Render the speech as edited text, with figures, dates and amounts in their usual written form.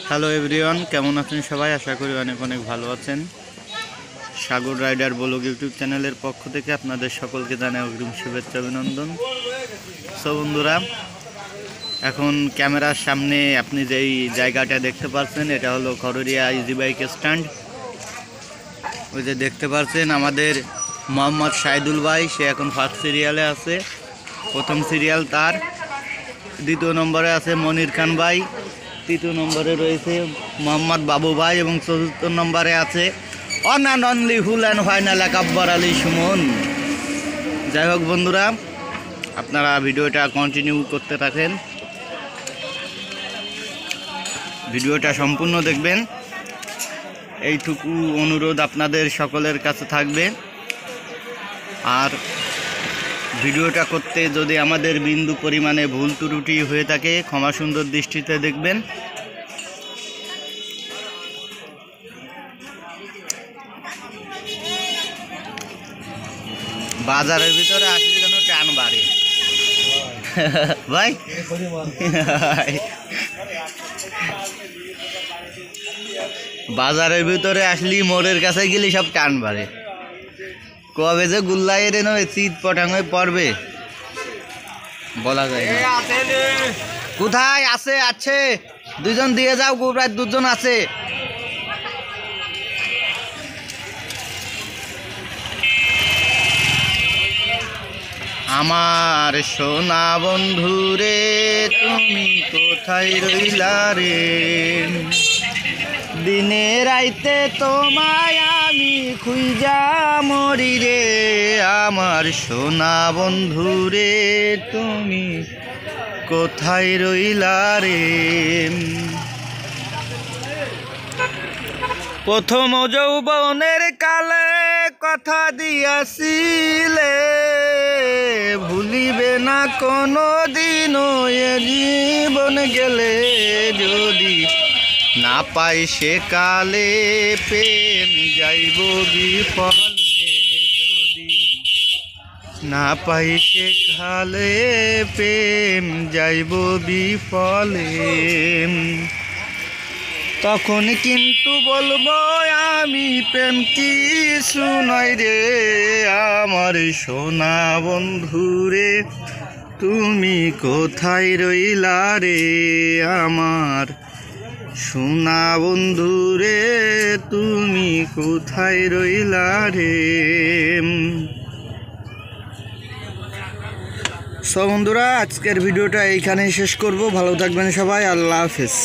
Hello everyone, কেমন আছেন সবাই? আশা করি অনেক অনেক ভালো আছেন। সাগর রাইডার ব্লগ ইউটিউব চ্যানেলের পক্ষ থেকে আপনাদের সকলকে জানাই অগ্রিম শুভেচ্ছা অভিনন্দন। সো বন্ধুরা, এখন ক্যামেরার সামনে আপনি যেই জায়গাটা দেখতে পাচ্ছেন এটা হলো খররিয়া ইজি বাইক স্ট্যান্ড। ওই যে দেখতে পাচ্ছেন আমাদের মোহাম্মদ শাহিদুল ভাই, সে এখন ফার্স্ট সিরিয়ালে আছে। প্রথম সিরিয়াল তার, দ্বিতীয় নম্বরে আছে মনির খান ভাই, তৃতীয় নম্বরে রয়েছে মোহাম্মদ বাবু ভাই এবং চতুর্থ নম্বরে আছে one and only full and final Akbar Ali Suman. যাই হোক বন্ধুরা, আপনারা ভিডিওটা কন্টিনিউ করতে থাকেন, ভিডিওটা সম্পূর্ণ দেখবেন, এইটুকু অনুরোধ আপনাদের সকলের কাছে থাকবে। আর ভিডিওটা করতে যদি আমাদের বিন্দু পরিমাণে ভুল ত্রুটি হয়ে থাকে ক্ষমা সুন্দর দৃষ্টিতে দেখবেন। বাজারের ভিতরে আসলে যেন টান বাড়ে ভাই। বাজারের ভিতরে আসলি মোড়ের কাছে গেলে সব টান বাড়ে। কবে যে গুল্লাই রে নয় শীত পটাং হয়ে পড়বে বলা যায় না। কোথায় আছে? আছে দুজন দিয়ে যাও, প্রায় দুজন আছে। আমার সোনা বন্ধুরে তুমি কোথায় রইলা রে, দিনে রাইতে তোমায় আমি খুঁজা মরি রে। আমার সোনা বন্ধুরে তুমি কোথায় রইলা রে। প্রথম যৌবনের কালে কথা দিয়াছিলে, ভুলিবে না কোনো দিনও এ জীবন গেলে। যদি না পাই সে কালে প্রেম যাইব বিফলে, যদি না পাই সে কালে প্রেম যাইব বিফলে। তখন কিন্তু বলবো আমি প্রেম কি শুনাই রে। আমার সোনা বন্ধুরে তুমি কোথায় রইলা রে। আমার সোনা বন্ধুরে তুমি কোথায় রইলা রে। সো বন্ধুরা, আজকের ভিডিওটা এইখানেই শেষ করব। ভালো থাকবেন সবাই, আল্লাহ হাফেজ।